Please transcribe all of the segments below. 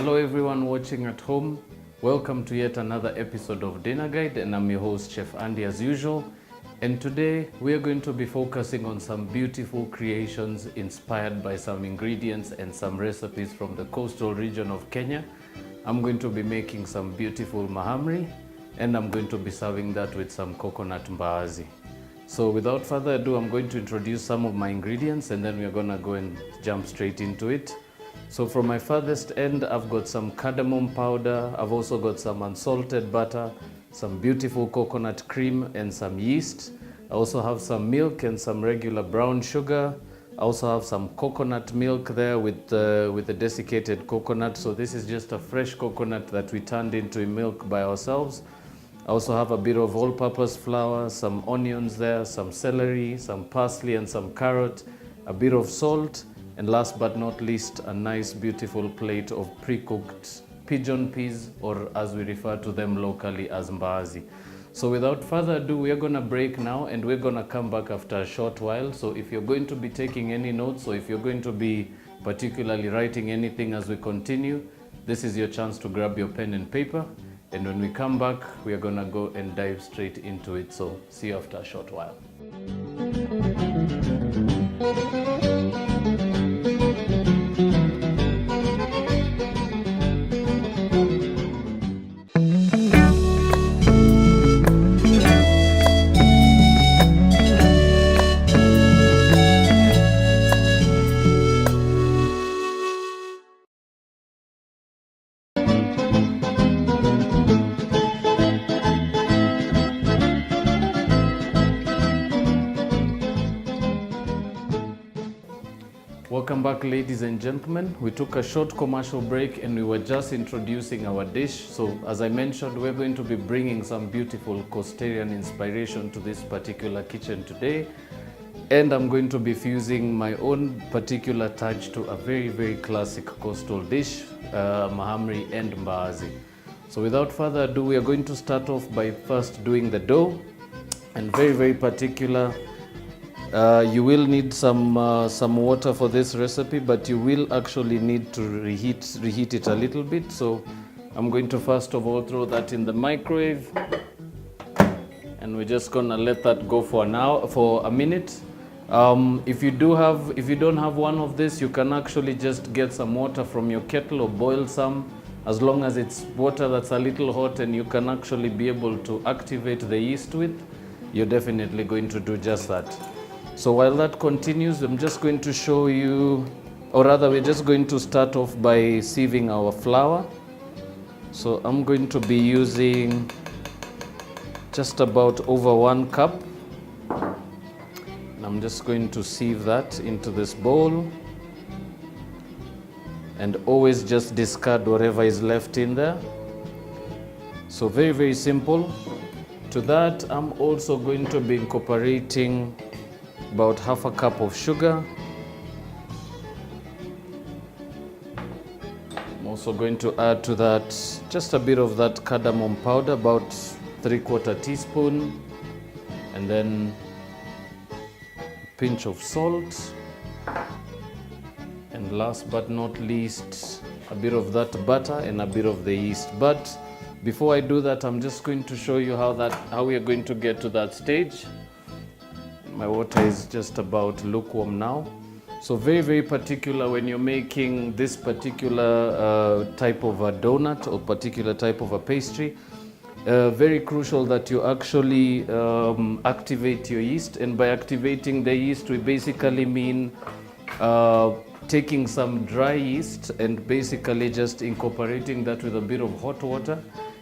Hello everyone watching at home. Welcome to yet another episode of Dinner Guide, and I'm your host Chef Andy as usual. And today we are going to be focusing on some beautiful creations inspired by some ingredients and some recipes from the coastal region of Kenya. I'm going to be making some beautiful Mahamri, and I'm going to be serving that with some coconut Mbaazi. So without further ado, I'm going to introduce some of my ingredients and then we're gonna go and jump straight into it. So from my farthest end, I've got some cardamom powder. I've also got some unsalted butter, some beautiful coconut cream and some yeast. I also have some milk and some regular brown sugar. I also have some coconut milk there with the desiccated coconut. So this is just a fresh coconut that we turned into milk by ourselves. I also have a bit of all-purpose flour, some onions there, some celery, some parsley and some carrot, a bit of salt, and last but not least, a nice beautiful plate of pre-cooked pigeon peas, or as we refer to them locally as Mbaazi. So without further ado, we are going to break now and we're going to come back after a short while. So if you're going to be taking any notes, or if you're going to be particularly writing anything as we continue, this is your chance to grab your pen and paper. And when we come back, we are going to go and dive straight into it. So see you after a short while. Welcome back, ladies and gentlemen. We took a short commercial break and we were just introducing our dish. So as I mentioned, we're going to be bringing some beautiful coastal inspiration to this particular kitchen today. And I'm going to be fusing my own particular touch to a very, very classic coastal dish, Mahamri and Mbaazi. So without further ado, we are going to start off by first doing the dough. And very, very particular, you will need some water for this recipe, but you will actually need to reheat it a little bit. So I'm going to first of all throw that in the microwave, and we're just gonna let that go for a minute. If you don't have one of this, you can actually just get some water from your kettle or boil some, as long as it's water that's a little hot and you can actually be able to activate the yeast with. You're definitely going to do just that. So while that continues, I'm just going to show you, or rather we're just going to start off by sieving our flour. So I'm going to be using just about over 1 cup. And I'm just going to sieve that into this bowl. And always just discard whatever is left in there. So very, very simple. To that, I'm also going to be incorporating about half a cup of sugar. I'm also going to add to that just a bit of that cardamom powder, about 3/4 teaspoon, and then a pinch of salt, and last but not least, a bit of that butter and a bit of the yeast. But before I do that, I'm just going to show you how we are going to get to that stage. My water is just about lukewarm now. So very, very particular when you're making this particular type of a donut or particular type of a pastry. Very crucial that you actually activate your yeast. And by activating the yeast, we basically mean taking some dry yeast and basically just incorporating that with a bit of hot water.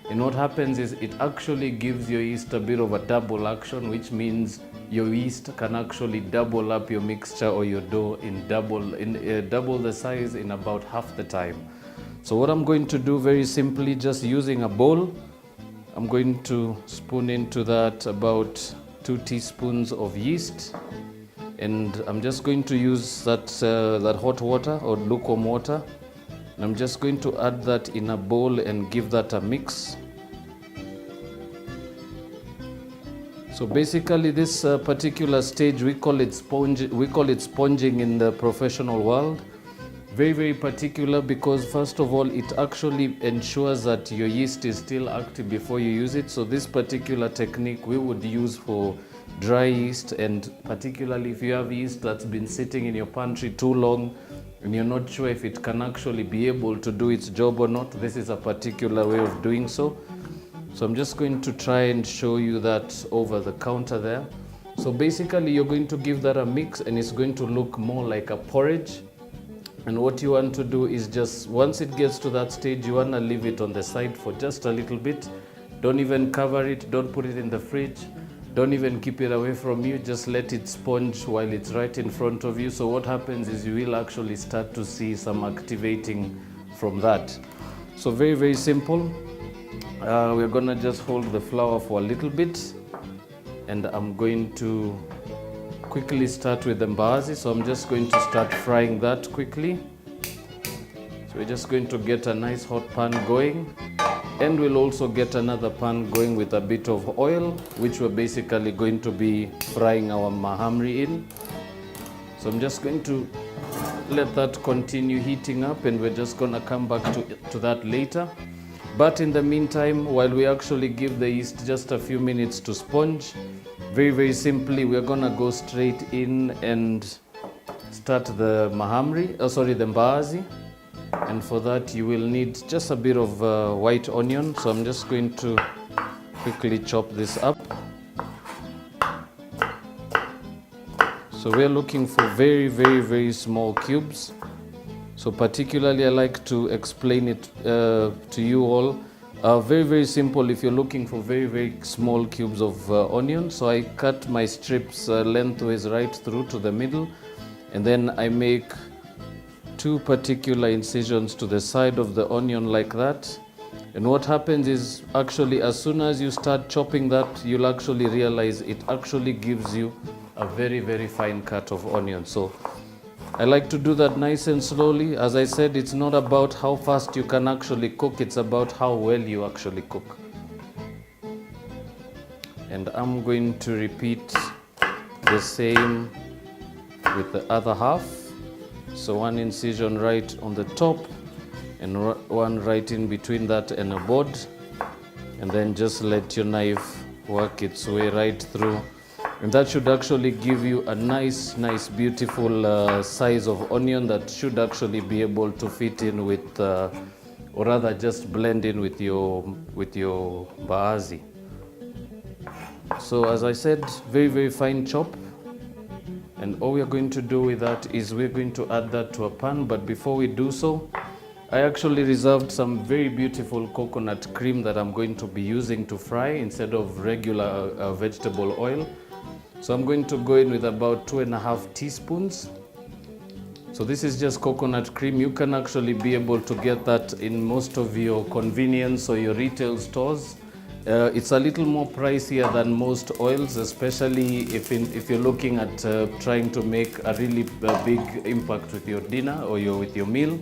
And what happens is it actually gives your yeast a bit of a double action, which means your yeast can actually double up your mixture or your dough in double the size in about half the time. So what I'm going to do, very simply, just using a bowl, I'm going to spoon into that about 2 teaspoons of yeast, and I'm just going to use that hot water or lukewarm water, and I'm just going to add that in a bowl and give that a mix. So basically this particular stage, we call it sponging in the professional world. Very, very particular because first of all, it actually ensures that your yeast is still active before you use it. So this particular technique we would use for dry yeast, and particularly if you have yeast that's been sitting in your pantry too long and you're not sure if it can actually be able to do its job or not, this is a particular way of doing so. So I'm just going to try and show you that over the counter there. So basically you're going to give that a mix and it's going to look more like a porridge. And what you want to do is just, once it gets to that stage, you want to leave it on the side for just a little bit. Don't even cover it, don't put it in the fridge, don't even keep it away from you, just let it sponge while it's right in front of you. So what happens is you will actually start to see some activating from that. So very, very simple. We're gonna just hold the flour for a little bit, and I'm going to quickly start with the Mbaazi. So I'm just going to start frying that quickly. So we're just going to get a nice hot pan going, and we'll also get another pan going with a bit of oil, which we're basically going to be frying our Mahamri in. So I'm just going to let that continue heating up, and we're just gonna come back to that later. But in the meantime, while we actually give the yeast just a few minutes to sponge, very, very simply, we're gonna go straight in and start the Mahamri, the Mbaazi. And for that, you will need just a bit of white onion. So I'm just going to quickly chop this up. So we're looking for very, very, very small cubes. So particularly, I like to explain it to you all. Very, very simple if you're looking for very, very small cubes of onion. So I cut my strips lengthways right through to the middle, and then I make 2 particular incisions to the side of the onion like that. And what happens is, actually, as soon as you start chopping that, you'll actually realize it actually gives you a very, very fine cut of onion. So I like to do that nice and slowly. As I said, it's not about how fast you can actually cook, it's about how well you actually cook. And I'm going to repeat the same with the other half. So 1 incision right on the top and 1 right in between that and a board. And then just let your knife work its way right through. And that should actually give you a nice, beautiful size of onion that should actually be able to fit in with, or rather just blend in with your Mbaazi. So as I said, very, very fine chop. And all we're going to do with that is we're going to add that to a pan. But before we do so, I actually reserved some very beautiful coconut cream that I'm going to be using to fry instead of regular vegetable oil. So I'm going to go in with about 2.5 teaspoons. So this is just coconut cream. You can actually be able to get that in most of your convenience or your retail stores. It's a little more pricier than most oils, especially if you're looking at trying to make a really big impact with your dinner or with your meal.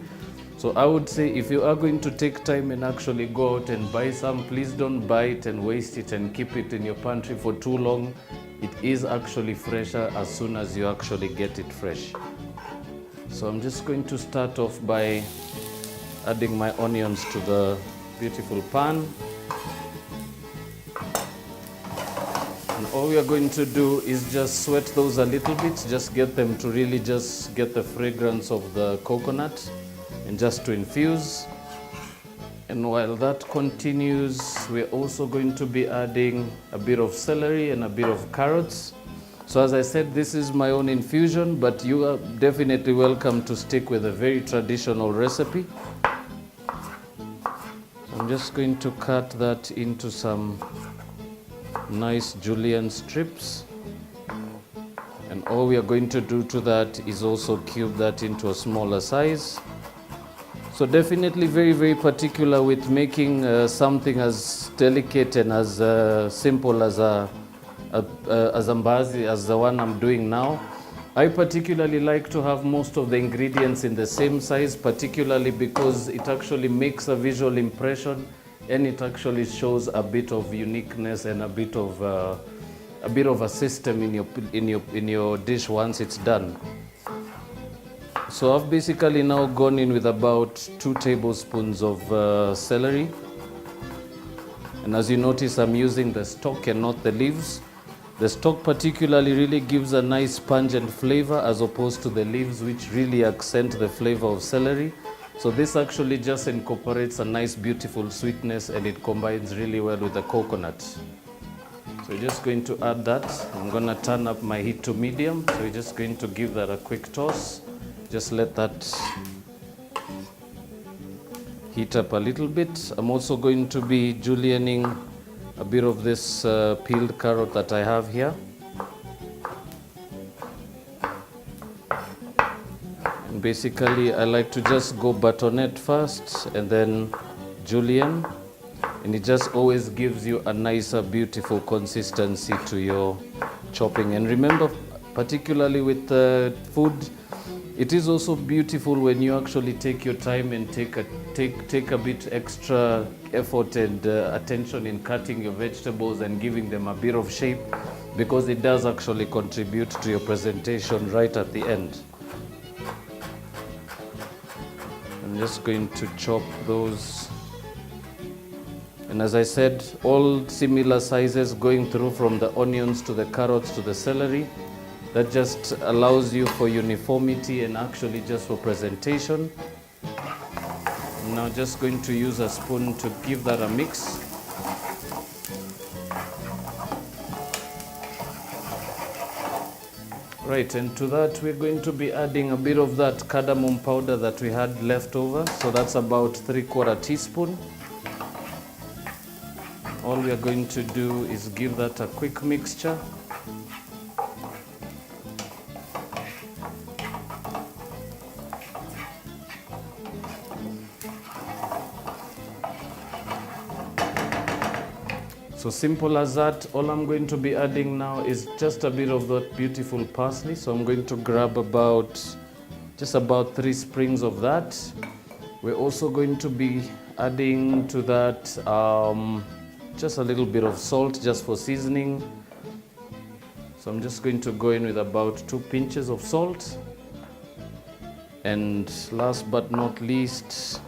So I would say if you are going to take time and actually go out and buy some, please don't buy it and waste it and keep it in your pantry for too long. It is actually fresher as soon as you actually get it fresh. So I'm just going to start off by adding my onions to the beautiful pan. And all we are going to do is just sweat those a little bit, just get them to really just get the fragrance of the coconut and just to infuse. And while that continues, we're also going to be adding a bit of celery and a bit of carrots. So as I said, this is my own infusion, but you are definitely welcome to stick with a very traditional recipe. So I'm just going to cut that into some nice julienne strips. And all we are going to do to that is also cube that into a smaller size. So definitely very, very particular with making something as delicate and as simple as a Mbaazi as the one I'm doing now. I particularly like to have most of the ingredients in the same size, particularly because it actually makes a visual impression and it actually shows a bit of uniqueness and a bit of a system in your dish once it's done. So I've basically now gone in with about 2 tablespoons of celery. And as you notice, I'm using the stalk and not the leaves. The stalk particularly really gives a nice pungent flavor as opposed to the leaves, which really accent the flavor of celery. So this actually just incorporates a nice beautiful sweetness, and it combines really well with the coconut. So we're just going to add that. I'm going to turn up my heat to medium. So we're just going to give that a quick toss. Just let that heat up a little bit. I'm also going to be julienning a bit of this peeled carrot that I have here. And basically, I like to just go bâtonnet first and then julienne. And it just always gives you a nicer, beautiful consistency to your chopping. And remember, particularly with food, it is also beautiful when you actually take your time and take a bit extra effort and attention in cutting your vegetables and giving them a bit of shape, because it does actually contribute to your presentation right at the end. I'm just going to chop those. And as I said, all similar sizes, going through from the onions to the carrots to the celery. That just allows you for uniformity and actually just for presentation. I'm now just going to use a spoon to give that a mix. Right, and to that we're going to be adding a bit of that cardamom powder that we had left over. So that's about 3/4 teaspoon. All we are going to do is give that a quick mixture. So simple as that. All I'm going to be adding now is just a bit of that beautiful parsley. So I'm going to grab just about 3 sprigs of that. We're also going to be adding to that just a little bit of salt just for seasoning. So I'm just going to go in with about 2 pinches of salt. And last but not least,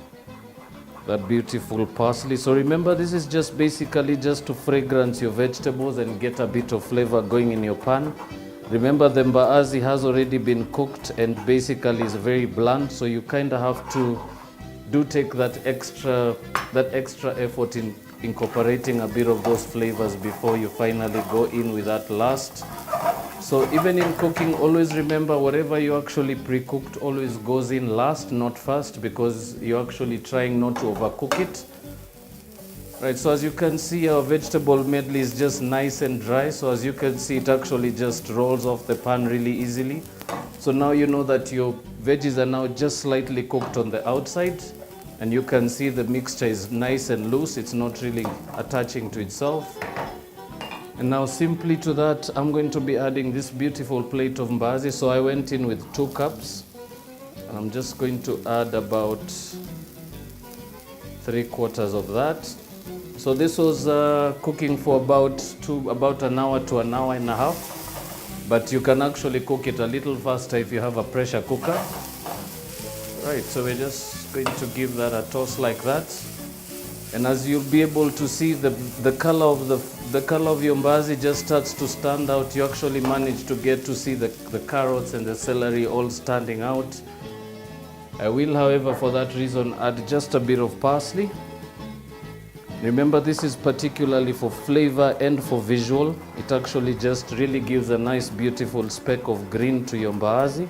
that beautiful parsley. So remember, this is just basically just to fragrance your vegetables and get a bit of flavor going in your pan. Remember, the mbaazi has already been cooked and basically is very bland, so you kind of have to take that extra effort in incorporating a bit of those flavors before you finally go in with that last. So even in cooking, always remember, whatever you actually pre-cooked always goes in last, not first, because you're actually trying not to overcook it. Right, so as you can see, our vegetable medley is just nice and dry. So as you can see, it actually just rolls off the pan really easily. So now you know that your veggies are now just slightly cooked on the outside, and you can see the mixture is nice and loose. It's not really attaching to itself. And now simply to that, I'm going to be adding this beautiful plate of mbaazi. So I went in with 2 cups. And I'm just going to add about 3/4 of that. So this was cooking for about an hour to an hour and a half. But you can actually cook it a little faster if you have a pressure cooker. Right, so we're just going to give that a toss like that. And as you'll be able to see, the color of your mbaazi just starts to stand out. You actually manage to get to see the carrots and the celery all standing out. I will, however, for that reason, add just a bit of parsley. Remember, this is particularly for flavor and for visual. It actually just really gives a nice, beautiful speck of green to your mbaazi.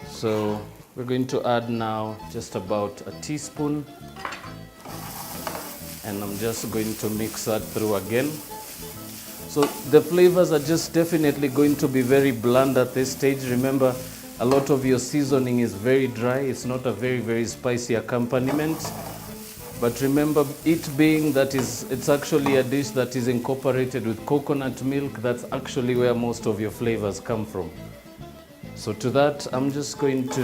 So we're going to add now just about a teaspoon, and I'm just going to mix that through again. So the flavors are just definitely going to be very bland at this stage. Remember, a lot of your seasoning is very dry. It's not a very, very spicy accompaniment. But remember, it being that it's actually a dish that is incorporated with coconut milk. That's actually where most of your flavors come from. So to that, I'm just going to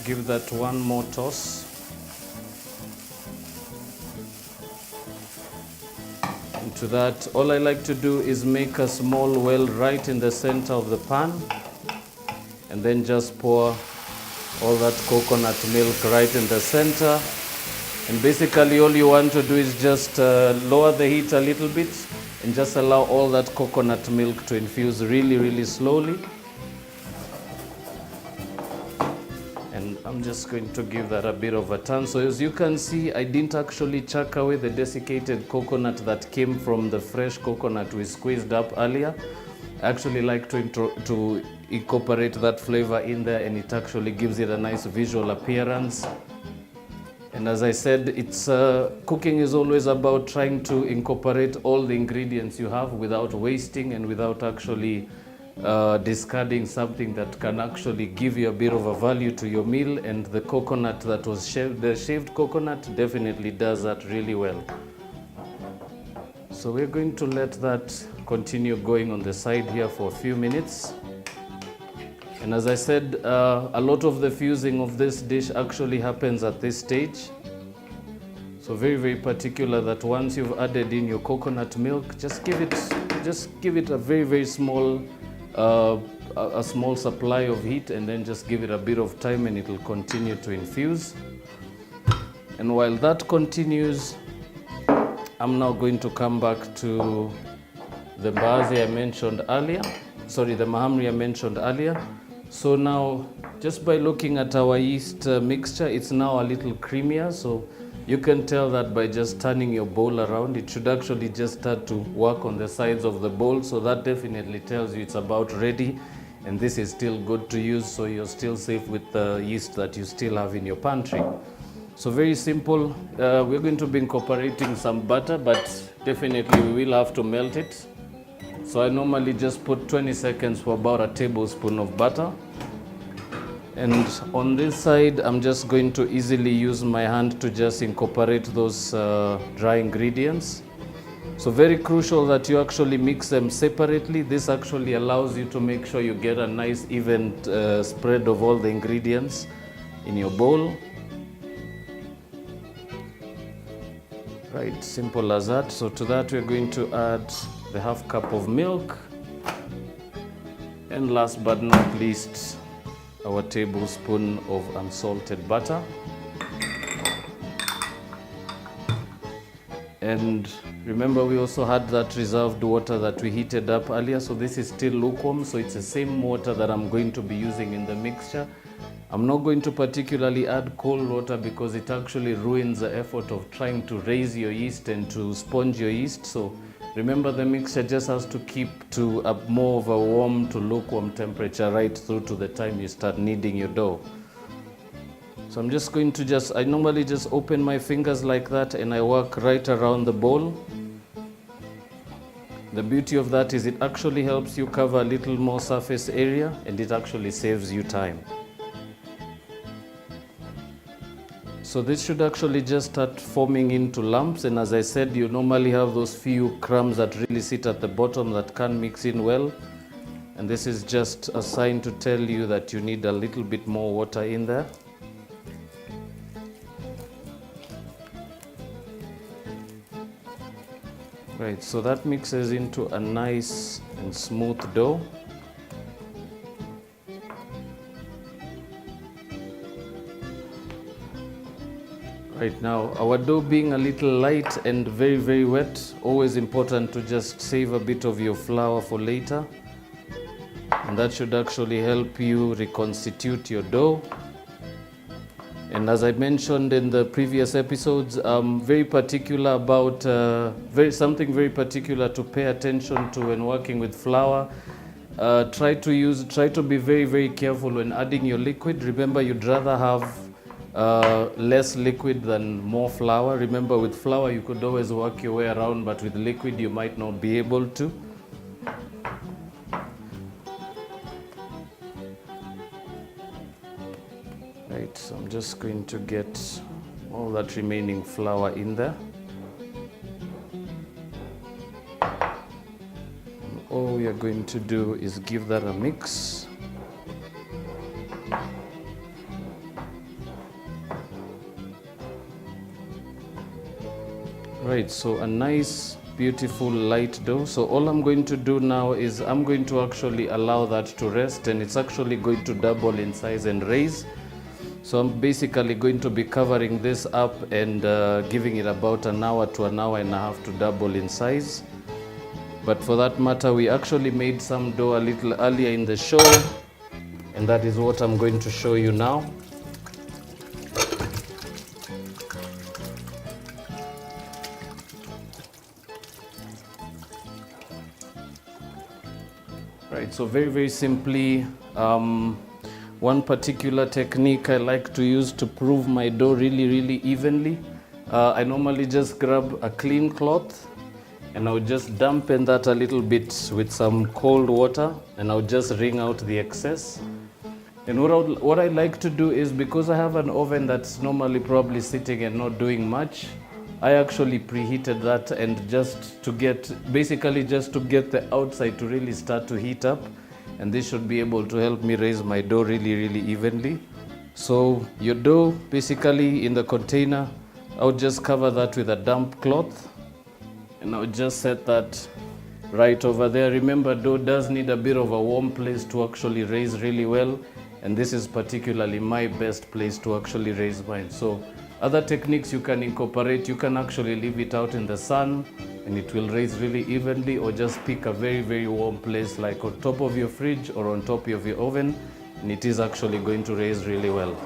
give that one more toss. And To that, all I like to do is make a small well right in the center of the pan, and then just pour all that coconut milk right in the center. And basically all you want to do is just lower the heat a little bit and just allow all that coconut milk to infuse really slowly. And I'm just going to give that a bit of a turn. So as you can see, I didn't actually chuck away the desiccated coconut that came from the fresh coconut we squeezed up earlier. I actually like to incorporate that flavor in there, and it actually gives it a nice visual appearance. And as I said, cooking is always about trying to incorporate all the ingredients you have without wasting and without actually discarding something that can actually give you a bit of a value to your meal. And the coconut that was shaved, the shaved coconut, definitely does that really well. So we're going to let that continue going on the side here for a few minutes. And as I said, a lot of the fusing of this dish actually happens at this stage. So very particular that once you've added in your coconut milk, just give it a very small a small supply of heat, and then just give it a bit of time and it will continue to infuse. And while that continues, I'm now going to come back to the Mbaazi I mentioned earlier. Sorry, the Mahamri I mentioned earlier. So now, just by looking at our yeast mixture, it's now a little creamier. So you can tell that by just turning your bowl around. It should actually just start to work on the sides of the bowl. So that definitely tells you it's about ready. And this is still good to use, so you're still safe with the yeast that you still have in your pantry. So very simple. We're going to be incorporating some butter, but definitely we will have to melt it. So I normally just put 20 seconds for about a tablespoon of butter. And on this side, I'm just going to easily use my hand to just incorporate those dry ingredients. So very crucial that you actually mix them separately. This actually allows you to make sure you get a nice even spread of all the ingredients in your bowl. Right, simple as that. So to that, we're going to add the half cup of milk, and last but not least, our tablespoon of unsalted butter. And remember, we also had that reserved water that we heated up earlier, so this is still lukewarm, so it's the same water that I'm going to be using in the mixture. I'm not going to particularly add cold water because it actually ruins the effort of trying to raise your yeast and to sponge your yeast. So remember, the mixture just has to keep to a more of a warm to lukewarm temperature right through to the time you start kneading your dough. So I'm just going to I normally just open my fingers like that and I work right around the bowl. The beauty of that is it actually helps you cover a little more surface area, and it actually saves you time. So this should actually just start forming into lumps, and as I said, you normally have those few crumbs that really sit at the bottom that can't mix in well. And this is just a sign to tell you that you need a little bit more water in there. Right, so that mixes into a nice and smooth dough. Right now, our dough being a little light and very wet, always important to just save a bit of your flour for later. And that should actually help you reconstitute your dough. And as I mentioned in the previous episodes, I'm very particular about something very particular to pay attention to when working with flour. Try to be very careful when adding your liquid. Remember, you'd rather have less liquid than more flour. Remember, with flour you could always work your way around, but with liquid you might not be able to. Right, so I'm just going to get all that remaining flour in there. And all we are going to do is give that a mix. Right, so a nice beautiful light dough. So all I'm going to do now is I'm going to actually allow that to rest, and it's actually going to double in size and raise. So I'm basically going to be covering this up and giving it about an hour to an hour and a half to double in size. But for that matter, we actually made some dough a little earlier in the show, and that is what I'm going to show you now. Right, so very simply, one particular technique I like to use to prove my dough really evenly. I normally just grab a clean cloth and I'll just dampen that a little bit with some cold water, and I'll just wring out the excess. And what I like to do is, because I have an oven that's normally probably sitting and not doing much, I actually preheated that, and just to get the outside to really start to heat up, and this should be able to help me raise my dough really evenly. So your dough basically in the container, I'll just cover that with a damp cloth, and I'll just set that right over there. Remember, dough does need a bit of a warm place to actually raise really well, and this is particularly my best place to actually raise mine. So other techniques you can incorporate, you can actually leave it out in the sun and it will raise really evenly, or just pick a very warm place like on top of your fridge or on top of your oven, and it is actually going to raise really well.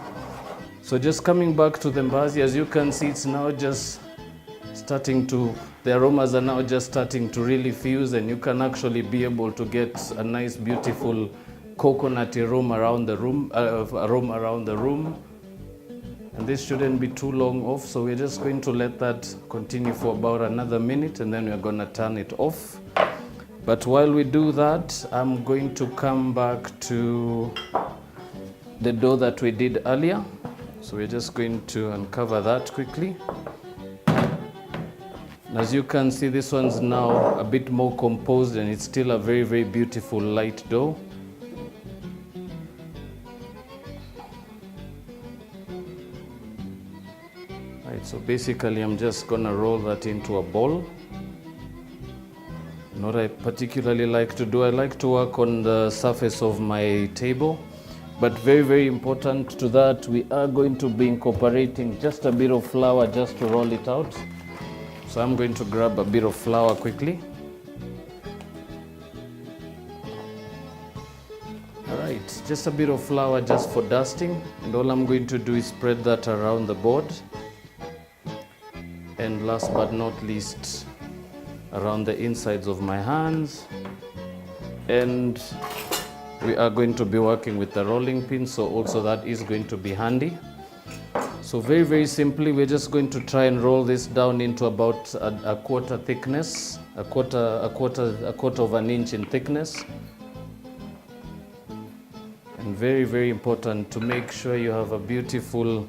So just coming back to the Mbaazi, as you can see, it's now just the aromas are now just starting to really fuse, and you can actually be able to get a nice beautiful coconutty aroma around the room. And this shouldn't be too long off, so we're just going to let that continue for about another minute, and then we're going to turn it off. But while we do that, I'm going to come back to the dough that we did earlier. So we're just going to uncover that quickly. And as you can see, this one's now a bit more composed, and it's still a very beautiful light dough. So basically I'm just gonna roll that into a ball. And what I particularly like to do, I like to work on the surface of my table, but very important to that, we are going to be incorporating just a bit of flour just to roll it out. So I'm going to grab a bit of flour quickly. Alright, just a bit of flour just for dusting, and all I'm going to do is spread that around the board. And last but not least, around the insides of my hands. And we are going to be working with the rolling pin, so also that is going to be handy. So very simply, we're just going to try and roll this down into about a quarter thickness, a quarter of an inch in thickness. And very important to make sure you have a beautiful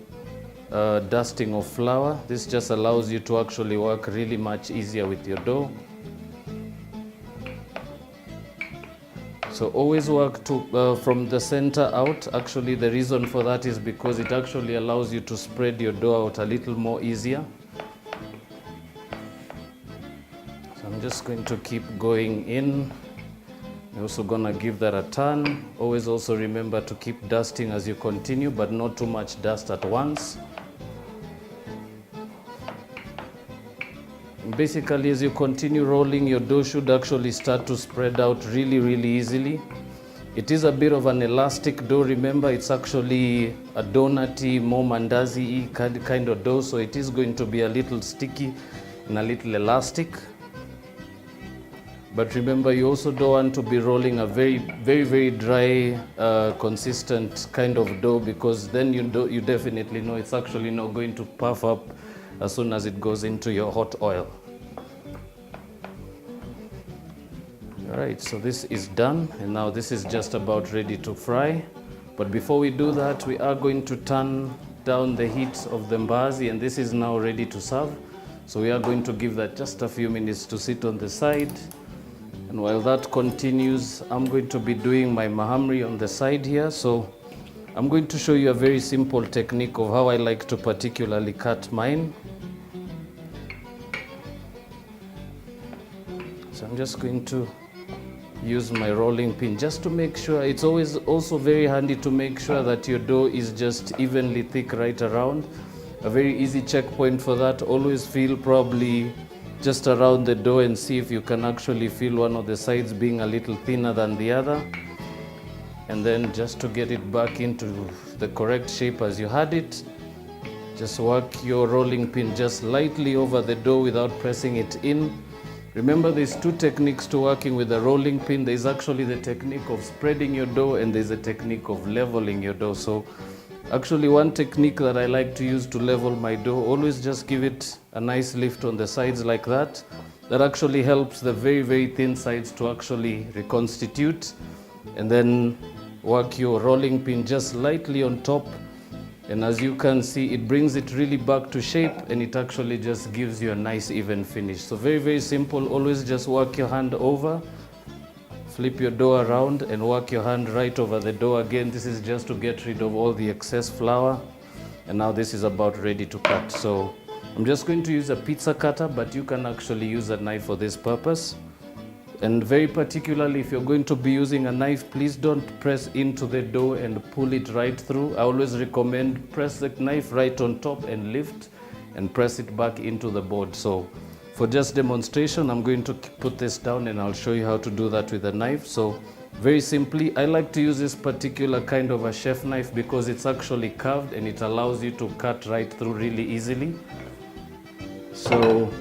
dusting of flour. This just allows you to actually work really much easier with your dough. So always work from the center out. Actually, the reason for that is because it actually allows you to spread your dough out a little more easier. So I'm just going to keep going in. I'm also gonna give that a turn. Always also remember to keep dusting as you continue, but not too much dust at once. Basically, as you continue rolling, your dough should actually start to spread out really easily. It is a bit of an elastic dough. Remember, it's actually a donutty, more mandazi-y kind of dough, so it is going to be a little sticky and a little elastic. But remember, you also don't want to be rolling a very dry, consistent kind of dough, because then you definitely know it's actually not going to puff up as soon as it goes into your hot oil. Alright, so this is done, and now this is just about ready to fry. But before we do that, we are going to turn down the heat of the Mbaazi, and this is now ready to serve. So we are going to give that just a few minutes to sit on the side. And while that continues, I'm going to be doing my Mahamri on the side here. So I'm going to show you a very simple technique of how I like to particularly cut mine. I'm just going to use my rolling pin just to make sure. It's always also very handy to make sure that your dough is just evenly thick right around. A very easy checkpoint for that, always feel probably just around the dough and see if you can actually feel one of the sides being a little thinner than the other. And then just to get it back into the correct shape as you had it, just work your rolling pin just lightly over the dough without pressing it in. Remember, there's two techniques to working with the rolling pin. There's actually the technique of spreading your dough and there's a technique of leveling your dough. So actually one technique that I like to use to level my dough, always just give it a nice lift on the sides like that. That actually helps the very, very thin sides to actually reconstitute. And then work your rolling pin just lightly on top. And as you can see, it brings it really back to shape and it actually just gives you a nice even finish. So very, very simple. Always just work your hand over, flip your dough around and work your hand right over the dough again. This is just to get rid of all the excess flour. And now this is about ready to cut. So I'm just going to use a pizza cutter, but you can actually use a knife for this purpose. And very particularly, if you're going to be using a knife, please don't press into the dough and pull it right through. I always recommend press the knife right on top and lift and press it back into the board. So for just demonstration, I'm going to put this down and I'll show you how to do that with a knife. So very simply, I like to use this particular kind of a chef knife because it's actually curved and it allows you to cut right through really easily. So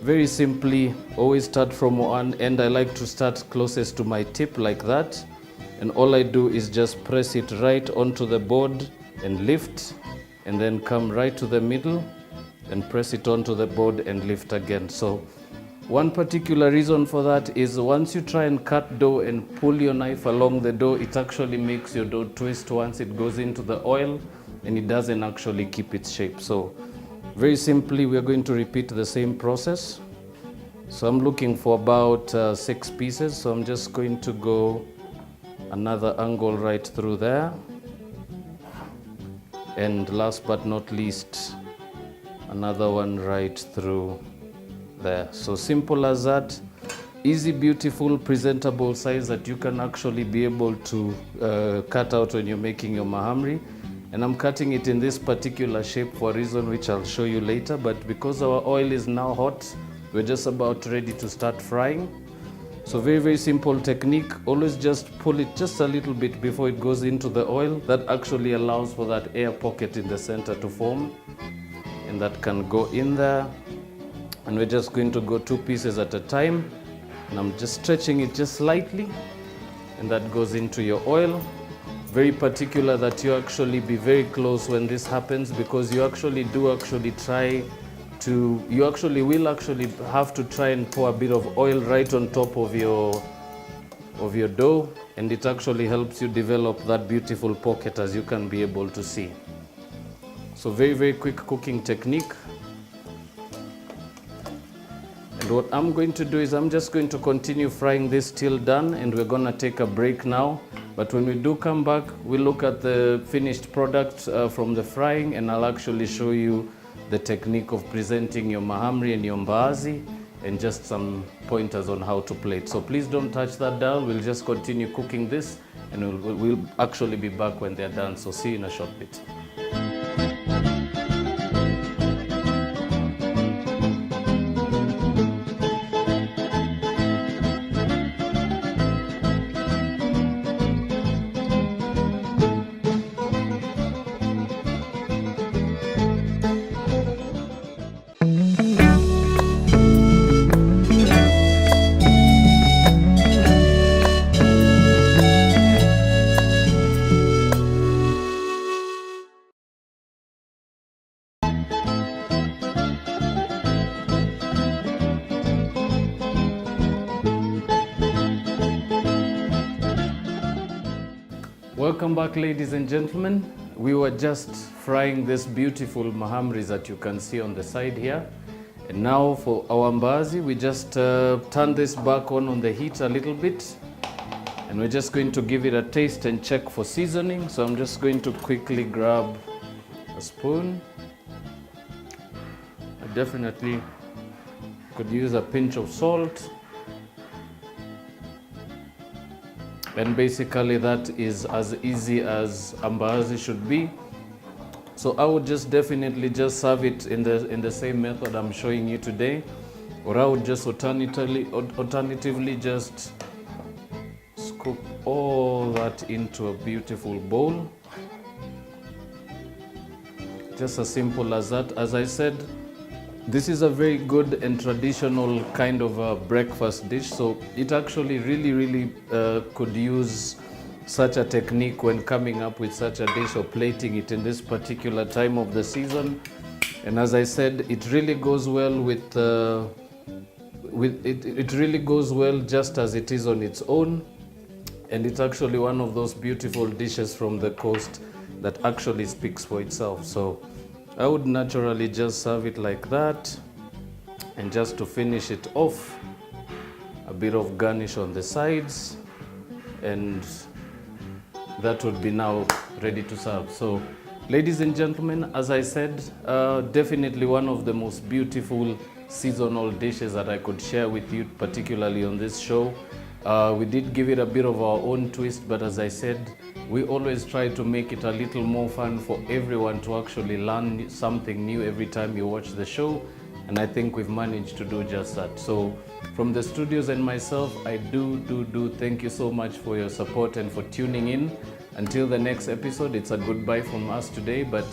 very simply, always start from one end. I like to start closest to my tip like that. And all I do is just press it right onto the board and lift, and then come right to the middle and press it onto the board and lift again. So one particular reason for that is once you try and cut dough and pull your knife along the dough, it actually makes your dough twist once it goes into the oil and it doesn't actually keep its shape. So very simply, we are going to repeat the same process. So I'm looking for about 6 pieces. So I'm just going to go another angle right through there. And last but not least, another one right through there. So simple as that. Easy, beautiful, presentable size that you can actually be able to cut out when you're making your mahamri. And I'm cutting it in this particular shape for a reason which I'll show you later. But because our oil is now hot, we're just about ready to start frying. So very, very simple technique. Always just pull it just a little bit before it goes into the oil. That actually allows for that air pocket in the center to form. And that can go in there. And we're just going to go 2 pieces at a time. And I'm just stretching it just slightly. And that goes into your oil. Very particular that you actually be very close when this happens, because you actually will have to try and pour a bit of oil right on top of your dough, and it actually helps you develop that beautiful pocket, as you can be able to see. So very, very quick cooking technique. And what I'm going to do is I'm just going to continue frying this till done, and we're going to take a break now. But when we do come back, we'll look at the finished product from the frying, and I'll actually show you the technique of presenting your mahamri and your mbaazi, and just some pointers on how to plate. So please don't touch that dial. We'll just continue cooking this, and we'll actually be back when they're done. So see you in a short bit. Welcome back, ladies and gentlemen. We were just frying this beautiful mahamri that you can see on the side here. And now for our mbaazi, we just turn this back on the heat a little bit. And we're just going to give it a taste and check for seasoning. So I'm just going to quickly grab a spoon. I definitely could use a pinch of salt. And basically that is as easy as Mbaazi should be. So I would just definitely just serve it in the same method I'm showing you today, or I would just alternatively just scoop all that into a beautiful bowl. Just as simple as that. As I said, this is a very good and traditional kind of a breakfast dish, so it actually really could use such a technique when coming up with such a dish or plating it in this particular time of the season. And as I said, it really goes well with it really goes well just as it is on its own, and it's actually one of those beautiful dishes from the coast that actually speaks for itself. So I would naturally just serve it like that, and just to finish it off, a bit of garnish on the sides, and that would be now ready to serve. So ladies and gentlemen, as I said, definitely one of the most beautiful seasonal dishes that I could share with you, particularly on this show. We did give it a bit of our own twist, but as I said, we always try to make it a little more fun for everyone to actually learn something new every time you watch the show. And I think we've managed to do just that. So from the studios and myself, I do thank you so much for your support and for tuning in. Until the next episode, it's a goodbye from us today, but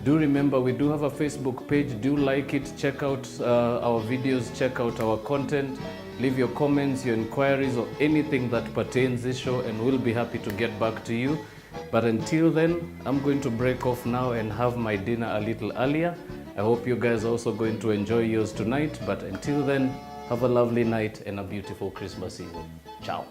do remember we do have a Facebook page. Do like it, check out our videos, check out our content, leave your comments, your inquiries, or anything that pertains this show, and we'll be happy to get back to you. But until then, I'm going to break off now and have my dinner a little earlier. I hope you guys are also going to enjoy yours tonight, but until then, have a lovely night and a beautiful Christmas season. Ciao.